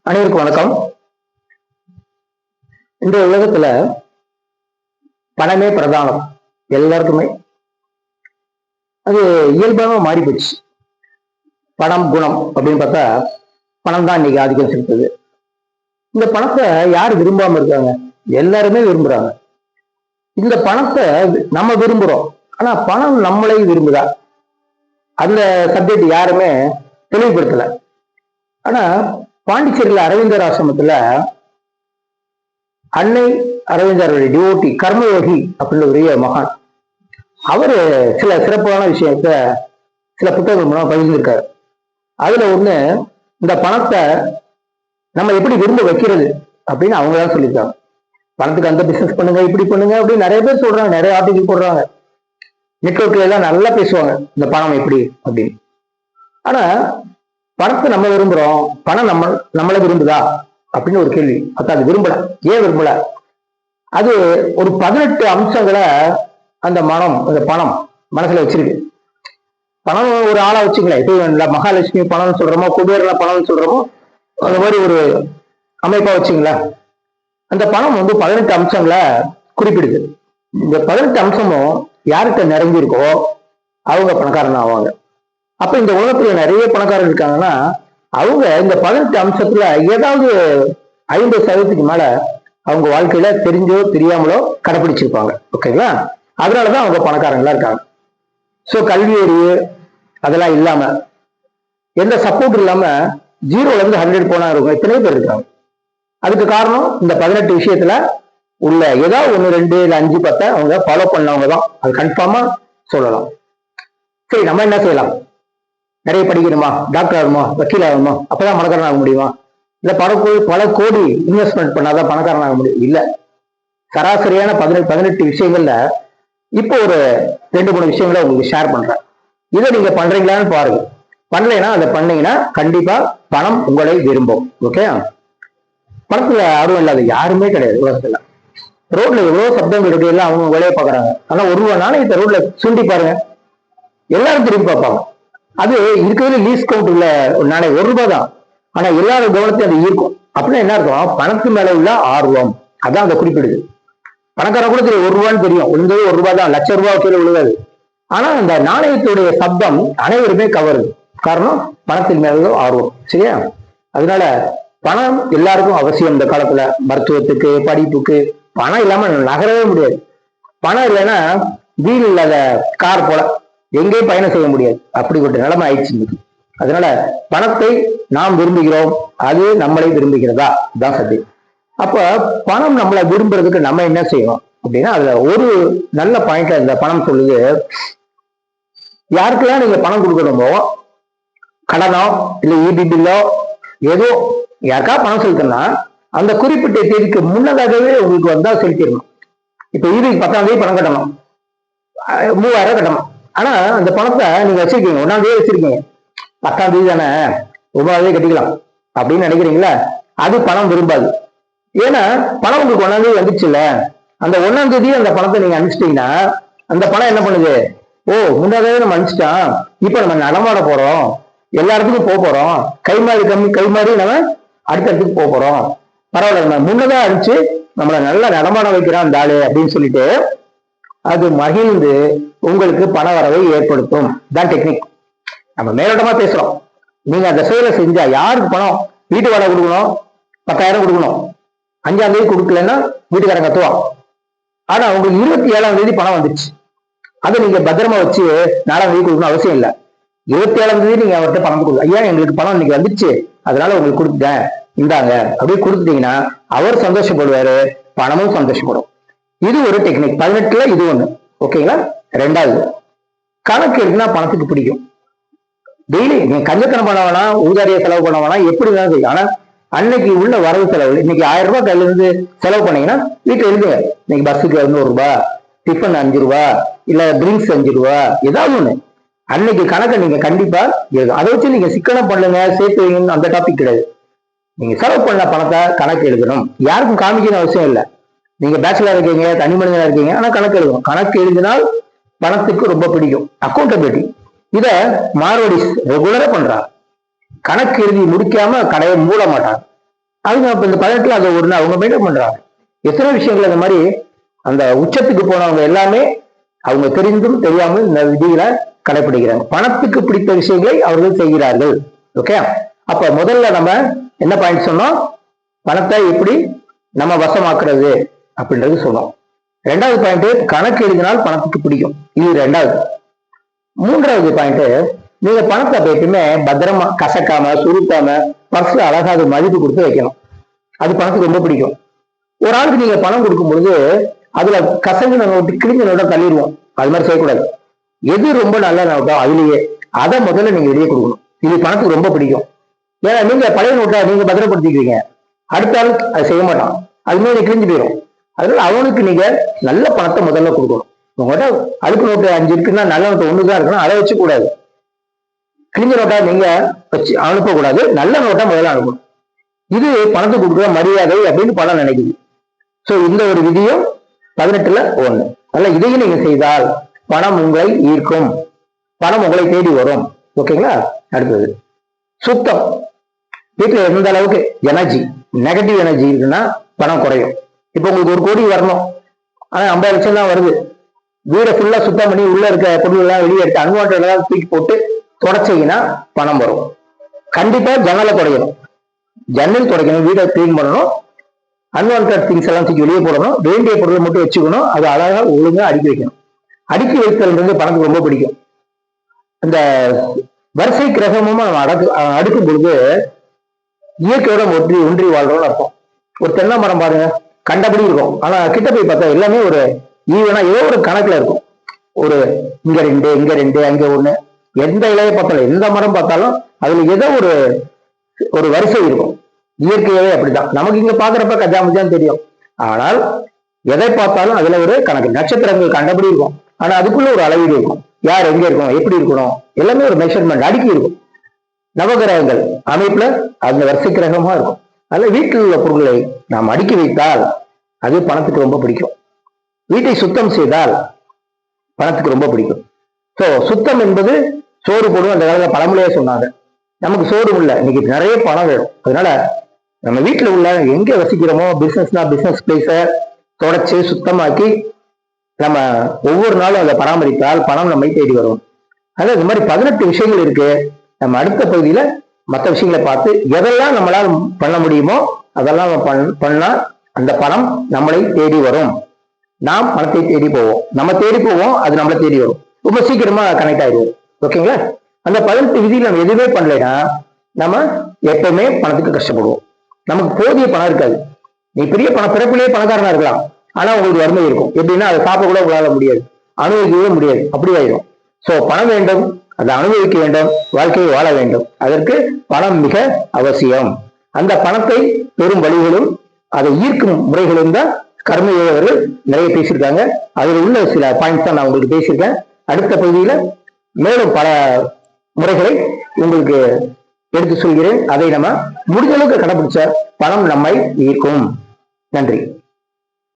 அனைவருக்கும் வணக்கம். இந்த உலகத்துல பணமே பிரதானம் எல்லாருக்குமே. அது இயல்பாக மாறி போச்சு. பணம் குணம் அப்படின்னு பார்த்தா பணம் தான் இன்னைக்கு ஆதிக்கம் செலுத்துது. இந்த பணத்தை யார் விரும்பாம இருக்காங்க? எல்லாருமே விரும்புறாங்க. இந்த பணத்தை நம்ம விரும்புறோம், ஆனா பணம் நம்மளை விரும்புதா? அந்த சப்ஜெக்ட் யாருமே தெளிவுபடுத்தல. ஆனா பாண்டிச்சேரியில அரவிந்தர் ஆசிரமத்துல அன்னை அரவிந்தருடைய டிவோட்டி கர்மயோகி அப்படின்னு ஒரு மகான், அவரு சில சிறப்பான விஷயத்த சில புத்தகங்கள் மூலம் பகிர்ந்திருக்காரு. அதுல ஒண்ணு, இந்த பணத்தை நம்ம எப்படி விரும்ப வைக்கிறது அப்படின்னு அவங்க தான் சொல்லியிருக்காங்க. பணத்துக்கு அந்த பிசினஸ் பண்ணுங்க, இப்படி பண்ணுங்க அப்படின்னு நிறைய பேர் சொல்றாங்க, நிறைய ஆர்டிகல் போடுறாங்க, நெட்வொர்க்ல எல்லாம் நல்லா பேசுவாங்க இந்த பணம் எப்படி அப்படின்னு. ஆனா பணத்தை நம்ம விரும்புறோம், பணம் நம்மளை விரும்புதா அப்படின்னு ஒரு கேள்வி. அது விரும்பல. ஏன் விரும்பல? அது ஒரு 18 அம்சங்களை அந்த பணம் மனசுல வச்சிருக்கு. பணம் ஒரு ஆளா வச்சுங்களேன், இப்போ மகாலட்சுமி பணம்னு சொல்றோமோ, குபேரல பணம்னு சொல்றோமோ, அந்த மாதிரி ஒரு அமைப்பா வச்சுங்களேன். அந்த பணம் 18 அம்சங்களை குறிப்பிடுது. இந்த 18 அம்சமும் யார்கிட்ட நிறைஞ்சிருக்கோ அவங்க பணக்காரன் ஆவாங்க. அப்ப இந்த உலகத்துல நிறைய பணக்காரர் இருக்காங்கன்னா அவங்க இந்த 18 அம்சத்துல ஏதாவது 50% மேல அவங்க வாழ்க்கையில தெரிஞ்சோ தெரியாமலோ கடைபிடிச்சிருப்பாங்க. ஓகேங்களா? அதனாலதான் அவங்க பணக்காரங்களா இருக்காங்க. சோ கல்வி அறிவு அதெல்லாம் இல்லாம, எந்த சப்போர்ட் இல்லாம 0ல இருந்து 100 போனா இருக்கும் எத்தனை பேர் இருக்காங்க. அதுக்கு காரணம் இந்த 18 விஷயத்துல உள்ள ஏதாவது 1, 2 இல்ல 5, 10 அவங்க ஃபாலோ பண்ணவங்க தான். அது கன்ஃபார்மா சொல்லலாம். சரி, நம்ம என்ன செய்யலாம்? நிறைய படிக்கணுமா, டாக்டர் ஆகணுமா, வக்கீல் ஆகணுமா, அப்பதான் பணக்காரன் ஆக முடியுமா? இல்ல பல கோடி இன்வெஸ்ட்மெண்ட் பண்ணாதான் பணக்காரன் ஆக முடியும்? இல்ல. சராசரியான 18 விஷயங்கள்ல இப்போ ஒரு 2-3 விஷயங்களை உங்களுக்கு ஷேர் பண்றேன். இதை நீங்க பண்றீங்களான்னு பாருங்க. பண்ணலைன்னா அதை பண்ணீங்கன்னா கண்டிப்பா பணம் உங்களை விரும்பும். ஓகே? பணத்துல ஆர்வம் இல்லாத யாருமே கிடையாது உலகத்துல. ரோட்ல எவ்வளவு சப்தங்கள் இருக்கு, எல்லாம் அவங்க வேலையை பாக்குறாங்க. ஆனா ஒரு ரூபா நாணயத்தை ரோட்ல சுண்டி பாருங்க, எல்லாரும் திரும்பி பார்ப்பாங்க. அது இருக்கிறது லீஸ் கவுண்ட் உள்ள ஒரு நாணயம், 1 ரூபாய் தான். ஆனா எல்லாரும் கவனத்தையும் அது ஈர்க்கும். அப்படின்னா என்ன அர்த்தம்? பணத்து மேல உள்ள ஆர்வம் அதான் அதை குறிப்பிடுது. பணக்காரன் கூட தெரியும் 1 ரூபான்னு தெரியும், விழுந்தது 1 ரூபாய் தான், லட்சம் ரூபாய் கீழே விழுகாது. ஆனா அந்த நாணயத்துடைய சப்தம் அனைவருமே கவருது. காரணம் பணத்தின் மேல ஆர்வம். சரியா? அதனால பணம் எல்லாருக்கும் அவசியம். இந்த காலத்துல மருத்துவத்துக்கு, படிப்புக்கு பணம் இல்லாம நகரவே முடியாது. பணம் இல்லைன்னா வீல் இல்லாத கார் போல எங்கேயும் பயணம் செய்ய முடியாது. அப்படிப்பட்ட நிலைமை ஆயிடுச்சு. அதனால பணத்தை நாம் விரும்புகிறோம், அது நம்மளை விரும்புகிறதா தான் சத்தியம். அப்ப பணம் நம்மளை விரும்புறதுக்கு நம்ம என்ன செய்யணும் அப்படின்னா, அதுல ஒரு நல்ல பாயிண்ட்ல இந்த பணம் சொல்லுது, யாருக்கெல்லாம் நீங்க பணம் கொடுக்கணுமோ, கடனோ இல்ல இபி பில்லோ ஏதோ யாருக்கா பணம் செலுத்தணும்னா அந்த குறிப்பிட்ட தேதிக்கு முன்னதாகவே உங்களுக்கு வந்தா செலுத்திடணும். இப்ப இபிக்கு 10ஆம் தேதி பணம் கட்டணும், 3000 கட்டணும். ஆனா அந்த பணத்தை நீங்க வச்சிருக்கீங்க, 1ஆம் தேதி வச்சிருக்கீங்க, 10ஆம் தேதி தானே 1ஆம் தேதி கட்டிக்கலாம் அப்படின்னு நினைக்கிறீங்களா? அது பணம் விரும்பாது. ஏன்னா பணம் உங்களுக்கு 1ஆம் தேதி வந்துச்சு இல்ல, அந்த 1ஆம் தேதி அந்த பணத்தை நீங்க அனுப்பிச்சிட்டீங்கன்னா அந்த பணம் என்ன பண்ணுது? ஓ, முன்னாடியே நம்ம அனுப்பிச்சிட்டோம், இப்ப நம்ம நடமாட போறோம், எல்லா இடத்துக்கும் போறோம், கை மாறி நம்ம அடுத்த இடத்துக்கு போறோம், பரவாயில்ல நம்ம முன்னதான் அனுப்பிச்சு நம்மளை நல்லா நடமாட வைக்கிறான் அந்த ஆளு அப்படின்னு சொல்லிட்டு அது மகிழ்ந்து உங்களுக்கு பண வரவை ஏற்படுத்தும். தான் டெக்னிக். நம்ம மேலோட்டமா பேசுறோம். நீங்க அந்த செயலை செஞ்சா யாருக்கு பணம்? வீட்டு வாடகை கொடுக்கணும், 10,000 கொடுக்கணும், 5ஆம் தேதி கொடுக்கலன்னா வீட்டுக்காரங்க கத்துவான். ஆனா உங்களுக்கு 27ஆம் தேதி பணம் வந்துச்சு, அதை நீங்க பத்திரமா வச்சு 4ஆம் தேதி கொடுக்கணும் அவசியம் இல்லை. 27ஆம் தேதி நீங்க அவர்கிட்ட பணம் கொடுக்கணும். ஐயா எங்களுக்கு பணம் இன்னைக்கு வந்துச்சு, அதனால உங்களுக்கு கொடுத்துட்டேன், இந்தாங்க அப்படியே கொடுத்துட்டீங்கன்னா அவர் சந்தோஷப்படுவாரு, பணமும் சந்தோஷப்படும். இது ஒரு டெக்னிக். 18ல இது ஒண்ணு. ஓகேங்களா? 2வது, கணக்கு இருக்குன்னா பணத்துக்கு பிடிக்கும். டெய்லி நீங்க கஞ்சத்தனம் பண்ண வேணாம், ஊதாரிய செலவு பண்ண வேணாம், எப்படி இருந்தாலும் சரி. ஆனா அன்னைக்கு உள்ள வரவு செலவு, இன்னைக்கு 1000 ரூபாய் கையில இருந்து செலவு பண்ணீங்கன்னா வீட்டுல எழுதுங்க, இன்னைக்கு பஸ்ஸுக்கு 100 ரூபாய், டிஃபன் 5 ரூபாய், இல்ல ட்ரிங்க்ஸ் 5 ரூபாய், ஏதாவது ஒண்ணு. அன்னைக்கு கணக்கை நீங்க கண்டிப்பா அதை வச்சு நீங்க சிக்கனம் பண்ணுங்க, சேர்த்து வைங்கன்னு அந்த டாபிக் கிடையாது. நீங்க செலவு பண்ண பணத்தை கணக்கு எழுதணும். யாருக்கும் காமிக்கணும் அவசியம் இல்லை. நீங்க பேச்சுலர் இருக்கீங்க, தனி மனிதனா இருக்கீங்க, ஆனா கணக்கு எழுதணும். கணக்கு எழுதினால் பணத்துக்கு ரொம்ப பிடிக்கும். அக்கௌண்டபிலிட்டி இத மார்வடிஸ் ரெகுலரா பண்றாங்க. கணக்கு எழுதி முடிக்காம கடையை மூட மாட்டாங்க. அவங்க இப்ப இந்த 18ல அதை ஒரு அவங்க மெயின்டைன் பண்றாங்க. எத்தனை விஷயங்கள் அந்த மாதிரி அந்த உச்சத்துக்கு போனவங்க எல்லாமே அவங்க தெரிந்தும் தெரியாமல் இந்த விதிகளை கடைபிடிக்கிறாங்க. பணத்துக்கு பிடித்த விஷயங்களை அவர்கள் செய்கிறார்கள். ஓகே, அப்ப முதல்ல நம்ம என்ன பாயிண்ட் சொன்னோம்? பணத்தை எப்படி நம்ம வசமாக்குறது அப்படின்றது சொன்னோம். ரெண்டாவது பாயிண்ட், கணக்கு எழுதினால் பணத்துக்கு பிடிக்கும். இது ரெண்டாவது. மூன்றாவது பாயிண்ட், நீங்க பணத்தை எப்பயுமே பத்திரமா கசக்காம சுருக்காம பர்ஸ்ல அழகா அது மதிப்பு கொடுத்து வைக்கணும். அது பணத்துக்கு ரொம்ப பிடிக்கும். ஒரு ஆளுக்கு நீங்க பணம் கொடுக்கும் பொழுது அதுல கசங்கின நோட்டு கிழிஞ்ச நோட்டை தள்ளிடுவோம். அது மாதிரி செய்யக்கூடாது. எது ரொம்ப நல்ல நோட்டோ அதுலயே அதை முதல்ல நீங்க வெளியே கொடுக்கணும். இது பணத்துக்கு ரொம்ப பிடிக்கும். ஏன்னா நீங்க பழைய நோட்டை நீங்க பத்திரப்படுத்திக்கிறீங்க, அடுத்த ஆள் அதை செய்ய மாட்டான், அது மாதிரி கிழிஞ்சு போயிடும். அதனால அவனுக்கு நீங்க நல்ல பணத்தை முதல்ல கொடுக்கணும். உங்கள்கிட்ட அழுக்கு நோட்டு 5 இருக்குன்னா நல்ல நோட்டு 1 தான் இருக்குன்னா அதை வச்சு கூடாது. கிழிஞ்ச நோட்டா நீங்க வச்சு அனுப்பக்கூடாது, நல்ல நோட்டா முதல்ல அனுப்பணும். இது பணத்துக்கு கொடுக்குற மரியாதை அப்படின்னு பணம் நினைக்குது. சோ இந்த ஒரு விதியும் 18ல 1. அல்ல, இதையும் நீங்க செய்தால் பணம் உங்களை ஈர்க்கும், பணம் உங்களை தேடி வரும். ஓகேங்களா? அடுத்தது சுத்தம். வீட்டுல எந்த அளவுக்கு எனர்ஜி நெகட்டிவ் எனர்ஜி இருக்குன்னா பணம் குறையும். இப்ப உங்களுக்கு 1 கோடி வரணும், ஆனா 50 லட்சம் தான் வருது. வீடை ஃபுல்லா சுத்தம் பண்ணி உள்ள இருக்க பொருள் எல்லாம் வெளியே எடுத்து அன்வான்ட் தூக்கி போட்டு தொடச்சீங்கன்னா பணம் வரும். கண்டிப்பா ஜன்னலை துடைக்கணும், ஜன்னல் துடைக்கணும், வீடை கிளீன் பண்ணணும், அன்வான்ட் திங்ஸ் எல்லாம் தூக்கி வெளியே போடணும், வேண்டிய பொருளை மட்டும் வச்சுக்கணும், அது அழகா ஒழுங்கா அடுக்கி வைக்கணும். அடுக்கி வைத்தல் பணத்துக்கு ரொம்ப பிடிக்கும். இந்த வரிசை கிரகமும் நம்ம அடுக்கும் பொழுது இயற்கையோட ஒன்றி வாழ்றோம்னு அர்த்தம். ஒரு தென்னை மரம் பாருங்க, கண்டபடி இருக்கும், ஆனா கிட்ட போய் பார்த்தா எல்லாமே ஒரு ஈவனா ஏதோ ஒரு கணக்குல இருக்கும். ஒரு இங்க 2 இங்க 2 அங்க 1, எந்த இலையை பார்த்தாலும் எந்த மரம் பார்த்தாலும் அதுல ஏதோ ஒரு வரிசை இருக்கும். இயற்கையாவே அப்படிதான். நமக்கு இங்க பாக்குறப்ப கஜாமஜான்னு தெரியும், ஆனால் எதை பார்த்தாலும் அதுல ஒரு கணக்கு. நட்சத்திரங்கள் கண்டபடி இருக்கும், ஆனா அதுக்குள்ள ஒரு அளவீடு இருக்கும். யார் எங்க இருக்கணும், எப்படி இருக்கணும், எல்லாமே ஒரு மெஷர்மெண்ட் அடுக்கி இருக்கும். நவகிரகங்கள் அமைப்புல அந்த வரிசை கிரகமா இருக்கும். அதுல வீட்டில் உள்ள பொருட்களை நாம் அடுக்கி வைத்தால் அது பணத்துக்கு ரொம்ப பிடிக்கும். வீட்டை சுத்தம் செய்தால் பணத்துக்கு ரொம்ப பிடிக்கும். சோ சுத்தம் என்பது சோறு போடும் அந்த காலத்துல பழமொழியே சொன்னாங்க. நமக்கு சோறு இல்லை, இன்னைக்கு நிறைய பணம் வேணும். அதனால நம்ம வீட்டுல உள்ள எங்க வசிக்கிறோமோ பிசினஸ்னா பிசினஸ் பிளேஸ தொடச்சு சுத்தமாக்கி நம்ம ஒவ்வொரு நாளும் அதை பராமரித்தால் பணம் நம்மை தேடி வரும். அதாவது இந்த மாதிரி 18 விஷயங்கள் இருக்கு. நம்ம அடுத்த பகுதியில மற்ற விஷயங்களை பார்த்து எதெல்லாம் நம்மளால் பண்ண முடியுமோ அதெல்லாம் பண்ணா அந்த பணம் நம்மளை தேடி வரும். நாம் பணத்தை தேடி போவோம், நம்ம தேடி போவோம், அது நம்மளை தேடி வரும். ரொம்ப சீக்கிரமா கனெக்ட் ஆயிடுவோம். ஓகேங்களா? அந்த 18 விதியில் நம்ம எதுவுமே பண்ணலைன்னா நம்ம எப்பவுமே பணத்துக்கு கஷ்டப்படுவோம். நமக்கு போதிய பணம் இருக்காது. நீ பெரிய பிறப்பிலேயே பணக்காரனா இருக்கலாம், ஆனா உங்களுக்கு வறுமை இருக்கும். எப்படின்னா அதை சாப்பிட கூட உங்களால முடியாது, அனுபவிக்கவே முடியாது, அப்படி ஆயிடும். சோ பணம் வேண்டும், அதை அனுபவிக்க வேண்டும், வாழ்க்கையை வாழ வேண்டும். அதற்கு பணம் மிக அவசியம். அந்த பணத்தை பெரும் வழிகளும் அதை ஈர்க்கும் முறைகளும் தான் கர்மயோகர்கள் நிறைய பேசியிருக்காங்க. அதில் உள்ள சில பாயிண்ட்ஸ் தான் நான் உங்களுக்கு பேசியிருக்கேன். அடுத்த பகுதியில மேலும் பல முறைகளை உங்களுக்கு எடுத்து சொல்கிறேன். அதை நம்ம முடிஞ்ச அளவுக்கு கடைபிடிச்ச பணம் நம்மை ஈர்க்கும். நன்றி.